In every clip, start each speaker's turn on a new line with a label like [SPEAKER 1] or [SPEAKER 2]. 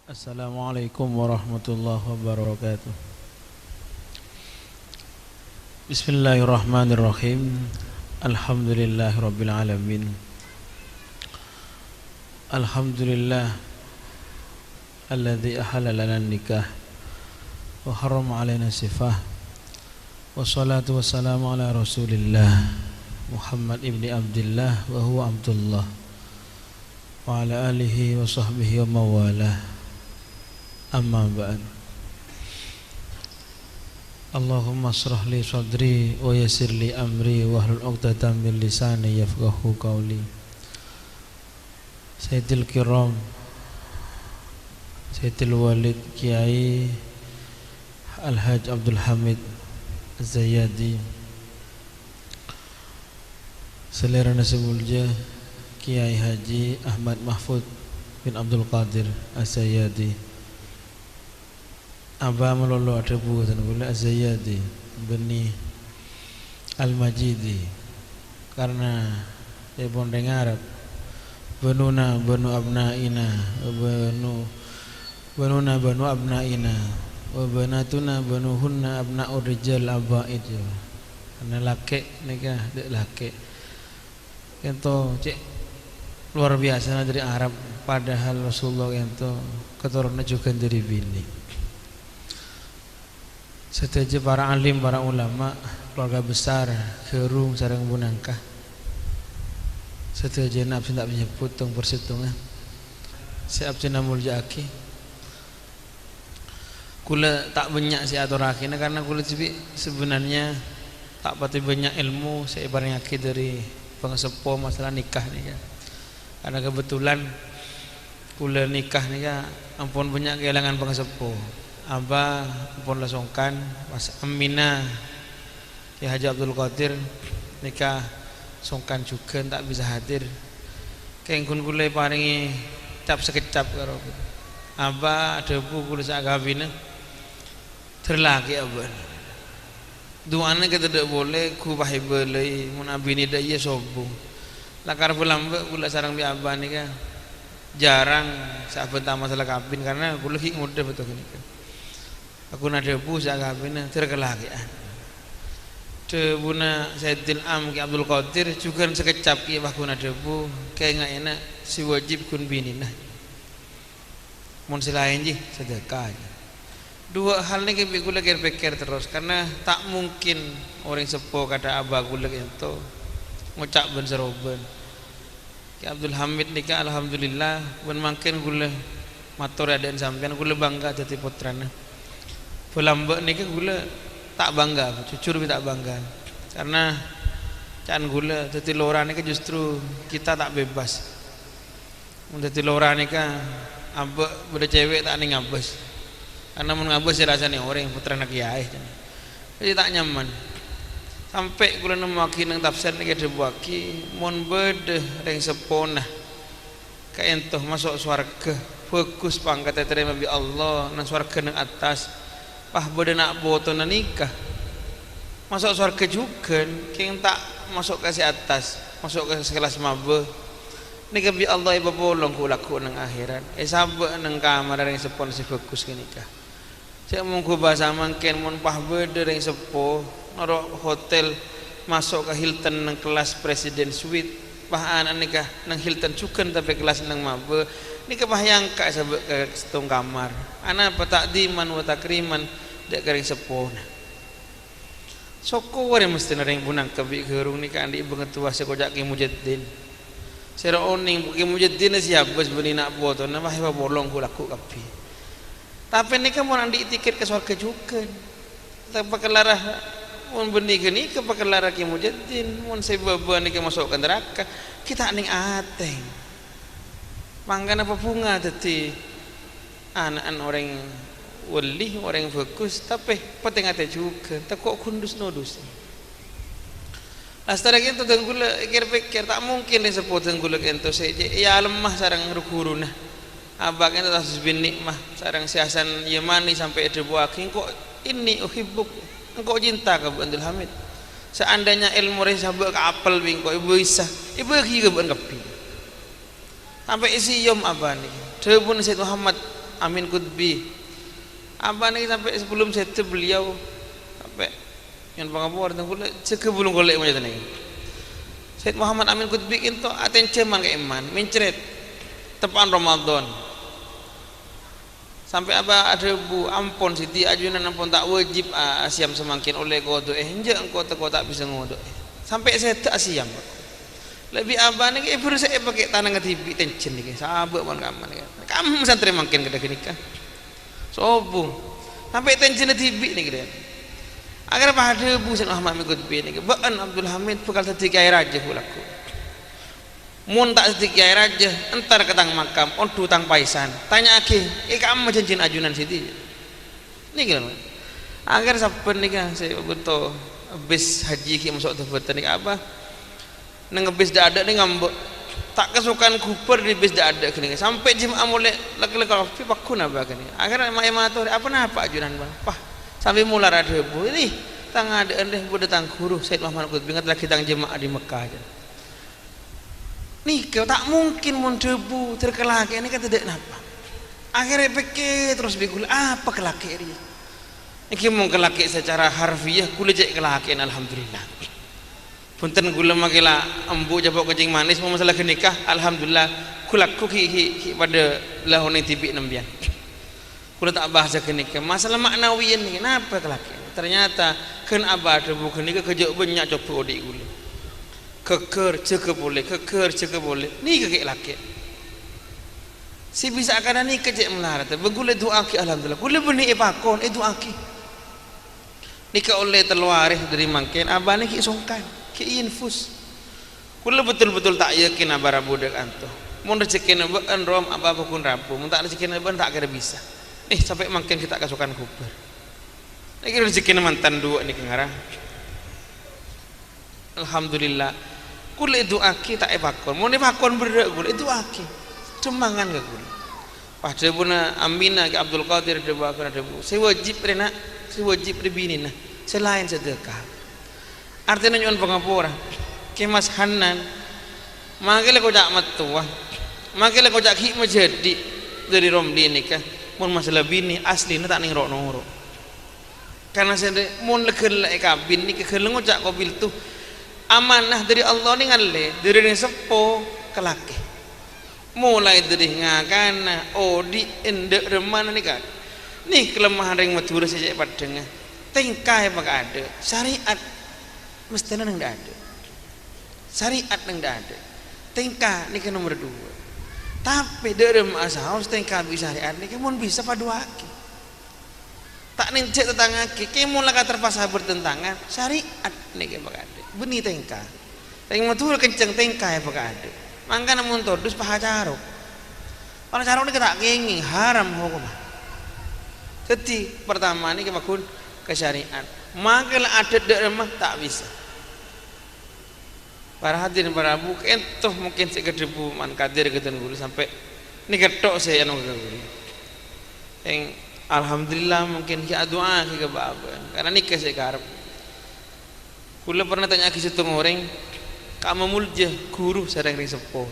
[SPEAKER 1] Assalamualaikum warahmatullahi wabarakatuh. Bismillahirrahmanirrahim. Alhamdulillahirabbil alamin. Alhamdulillah alladzi ahalla lana nikah wa harrama alaina sifah. Wassalatu wassalamu ala Rasulillah Muhammad ibni Abdullah wa huwa Abdullah wa ala alihi wa sahbihi wa mawalah. Amma ba'd. Allahumma shrah li sadri wa yassir li amri wahlul 'uqdatam min lisani yafqahu qawli. Sayyidil kiram, Sayyidil Walid Kiai Al-Hajj Abdul Hamid Az-Zayyadi, Selera Nasibulja Kiai Haji Ahmad Mahfud bin Abdul Qadir Az-Zayyadi, Aba melolo adebu dan boleh Az-Zayyadi beni Al-Majidi, karena dia bondeng Arab. Benuna benu abnaina benuna benu abnaina wa banatuna benuhunna abna'ur rijal abaid. Karena laki nikah dek laki ento cek luar biasa dari Arab, padahal Rasulullah ento keturunan juga dari bini. Setuju para alim, para ulama, keluarga besar, kerung sareng bunangkah. Setuju nafsi tak menyebut tong persitungan. Siap cina muljaki. Kula tak banyak si aturaki, karena kula sebenarnya tak pati banyak ilmu saya barangaki dari pengesepo masalah nikah nih ya. Karena kebetulan kula nikah nih ya, ampun banyak kehilangan pengesepo. Abah pun lasongkan Mas Aminah ya Haji Abdul Qadir nikah songkan juga tak bisa hadir. Kengkun kula paringi cap sekecap karo Abah debu kula sak gawine terlaki abah. Duane kita tidak boleh ku bahibelai mun abini da iya sombong. Lakar pulang kula sarang bi abah nikah jarang saben ta masalah kabin karena kula ki muda betul nikah. Aku nada bu sagapina terkelakian. Debuna Sayyidil Am Ki Abdul Qadir juga sekecap ki aku nada bu kayak nggak enak si wajib kun binina. Mun silain ji sedekah. Dua hal ini kita gula pikir terus karena tak mungkin orang sepuh kata abah gula itu ngucap ben seroben. Ki Abdul Hamid nikah alhamdulillah ben makin gula matur aden sampean gula bangga jadi putrana. Pelambak ni kan gula tak bangga, jujur tak bangga, karena can gula jadi lora ni kan justru kita tak bebas. Jadi lora ni kan ambek beda cewek tak ni ngabes, karena mun ngabes rasa ni orang putra nak kiai, jadi tak nyaman. Sampai gula nemaki nang tafsir ni kita buaki, mun beda reng sepona, kayak entoh masuk swarga, fokus pangkat terima bi Allah, nang swarga nang atas. Pah beda nak boto na nikah masuk surga juga king tak masuk ke atas masuk ke sekelas mabe nikah bi Allah iba bolong ku laku nang akhirat sabe nang kamar yang sepon si fokus ke nikah cek mung ku bahasa mangken mun pah beda yang sepo naro hotel masuk ke Hilton nang kelas presiden suite pah anak nikah nang Hilton juga tapi kelas nang mabe nikah pah yang ka sabe ke setong kamar anak apa takdiman wa takriman dek kering sepo soko wari mesti nareng bunang kebi gerung nikah andi bengetua sekojak ki mujaddin sera oning ki mujaddin siap bos beni nak foto nah wah bolong ku laku kapi tapi nikah mun andi tiket ke surga juga tak pakelarah mun beni ke nikah pakelarah ki mujaddin mun sebab nikah masuk ke neraka kita ning ateng mangga apa bunga tadi anak orang wali orang fokus tapi penting ada juga tak kok kundus nodus astara gitu tenggula pikir tak mungkin ni sepuluh tenggula ento saja ya lemah sarang rukuruna abang itu tasus bin nikmah sarang siasan Yamani sampai ada buah kok ini uhibbuk engkau cinta ke Abdul Hamid seandainya ilmu resabek ke apel bingko ibu isa ibu lagi ke ban kepi sampai isi yom apa nih telepon Sayyid Muhammad Amin Qutbi. Abah ni sampai sebelum saya beliau sampai yang pengapur tentang kula cek belum golek macam ni. Syed Muhammad Amin Qutbi itu atenceman ke iman, mencret tepan Ramadan. Sampai apa ada bu ampun siti ajunan ampun tak wajib asiam semakin oleh kodo enje engkau tak bisa ngodo sampai saya tak asiam lebih abah ni ibu saya pakai tanah ngetibi tension ni sahabat pun kamu santri makin kada kenikah sobung sampai tension ngetibi ni kira agar pada bu Syed Muhammad Qutbi ni baan Abdul Hamid bekal tadi kiai raja pulaku mun tak sedikit air aja entar ketang makam ondu tang paisan tanya aki kamu cincin ajunan siti ini gimana agar saben nih kan saya betul bis haji ki masuk tuh betul nih apa neng bis dah ada nih ngambek tak kesukaan kuper di bis dah ada kini sampai jemaah mulai laki-laki tapi pakun apa kini agar emak tuh apa ajunan bang pah sampai mulai ada bu ini tang ada deh bu datang guru Syed Muhammad Qutbi ingat lagi tang jemaah di Mekah aja nih kau tak mungkin mun debu terkelaki ini kan tidak napa akhirnya peke terus bikul apa kelaki dia ini mau kelaki secara harfiah kula cek kelaki alhamdulillah punten kula makila embu jabok kencing manis mau masalah nikah alhamdulillah kulaku ki pada lahone tibi nembian kula tak bahasa kenikah masalah maknawi ini kenapa kelaki ternyata kan abah debu kenikah kejauh banyak coba odik kula keker ceke boleh ni kekek laki si bisa kada ni kecek melarat begule doa ki alhamdulillah gule beni pakon doa ki ni ka oleh terluarih dari mangken abane ki songkan ki infus gule betul-betul tak yakin abara budak anto mun rezekine ben rom apa pun rapu mun tak rezekine ben tak kada bisa sampai mangken kita kasukan kuber iki rezekine mantan dua ni ngarang alhamdulillah kule doa ki tak epakon mun epakon berdek kule doa ki cemangan ke kule pada puna Aminah ke Abdul Qadir doa kana debu saya wajib rena saya wajib bini nah selain sedekah artinya nyon pangapura ke Mas Hanan mangkele ko jak matuah mangkele ko jak hikmah jadi dari Romdi nikah mun masalah bini aslinya tak ning rok karena saya mun legel kabin nikah geleng jak kobil tuh amanah dari Allah ni ngalle dari ni sepo kelaki mulai dari ngakana odi endek remana ni kan ni kelemahan ring matura sejak padengah tingkah apa ada syariat mestinya nang ada syariat nang ada tingkah ni kan nomor 2 tapi dari masa harus tingkah bisa syariat ni kan bisa paduaki tak nencet tetangga ki mun laka terpaksa bertentangan syariat ni kan ada beni tengka teng matur kenceng tengka ya pakai ada mangkana mun todus paha caruk para caruk ni tak kenging haram hukum jadi pertama ni kebakun ke syariat mangkala adat dak remah tak bisa para hadirin para bu entoh mungkin sekedebu man kadir geden guru sampai ni ketok saya anu guru yang alhamdulillah mungkin ki doa ki kebaban karena nikah saya karep kula pernah tanya ke situ orang kamu mulja guru sareng ring sepo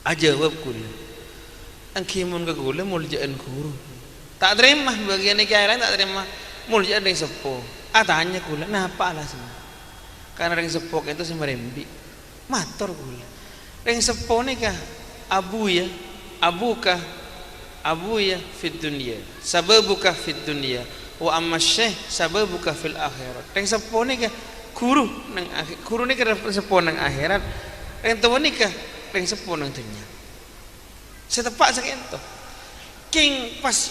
[SPEAKER 1] aja jawab kula angkimun ke kula muljaan guru tak terima bagian iki lain tak terima muljaan ring sepo tanya kula napa alasan karena ring sepo itu semerembi matur kula ring sepo nikah abuya fid dunya sababuka fid dunya wa amma syekh sababuka fil akhirat yang sepo ni ke guru nang guru ni ke sepo nang akhirat yang tua ni ke yang sepo nang dunia setepak sakento king pas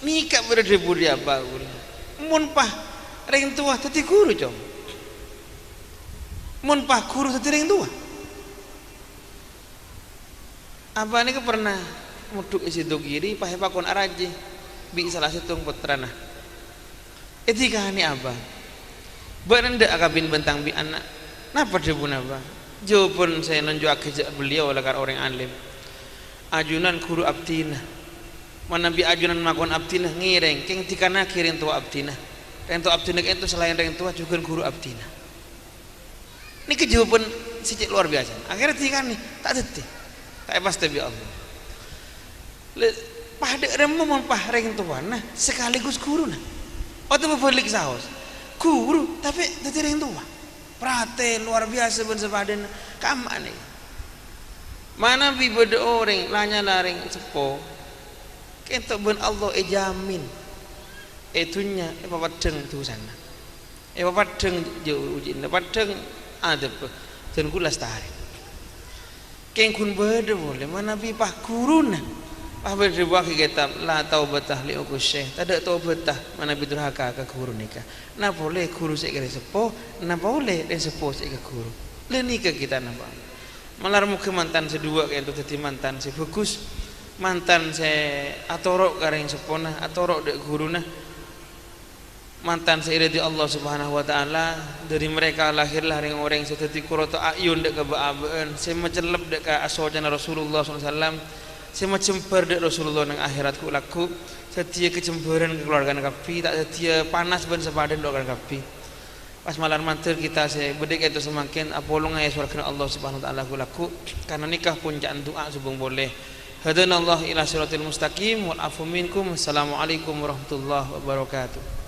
[SPEAKER 1] nikah berada di abahul mun pah yang tua tadi guru jom mun pah guru tadi yang tua abah ni ke pernah muduk isi dogiri pah pakon araji bi salah satu putrana etika ni apa berenda akabin bentang bi anak napa dia pun apa jawaban saya nunjuk akijak beliau oleh orang alim ajunan guru abdina mana bi ajunan makon abdina ngireng keng tikana kiring tua abdina yang tua abdina itu selain yang tua juga guru abdina ini kejawaban sejak luar biasa akhirnya tikan nih tak detik tak pasti bi Allah pah dek remo mon pah reng tuan nah sekaligus guru nah atau berbalik saus guru tapi tadi reng tua perhatian luar biasa ben sepadan kaman nih mana bi beda orang lanya laring sepo kentok ben Allah jamin itunya papadeng tu sana papadeng jauh ujin papadeng ada dan kulas tarik keng kun beda boleh mana bi pah guru nah pah beda buah kitab la taubatah li ukus syekh tak ada taubatah mana bi durhaka ke guru nikah nah boleh guru sik kare sepo nah boleh dan sepo sik ke guru le nikah kita nah malar muka mantan sedua kayak itu tadi mantan si bagus mantan saya atorok kareng sepona atorok dek guru nah mantan saya di Allah Subhanahu Wa Taala dari mereka lahirlah orang seperti kuroto ayun dek kebaabaan saya macelep dek ke aswajan Rasulullah SAW saya macemper dek Rasulullah nang akhiratku laku setia kecemburan kekeluargaan kapi tak setia panas ben sepadan doakan kapi pas malam mantir kita saya bedek itu semakin apolong ayat surga Allah Subhanahu Wa Taala laku karena nikah puncak doa subung boleh hadanallahu ila siratil mustaqim wal afu minkum assalamualaikum warahmatullahi wabarakatuh.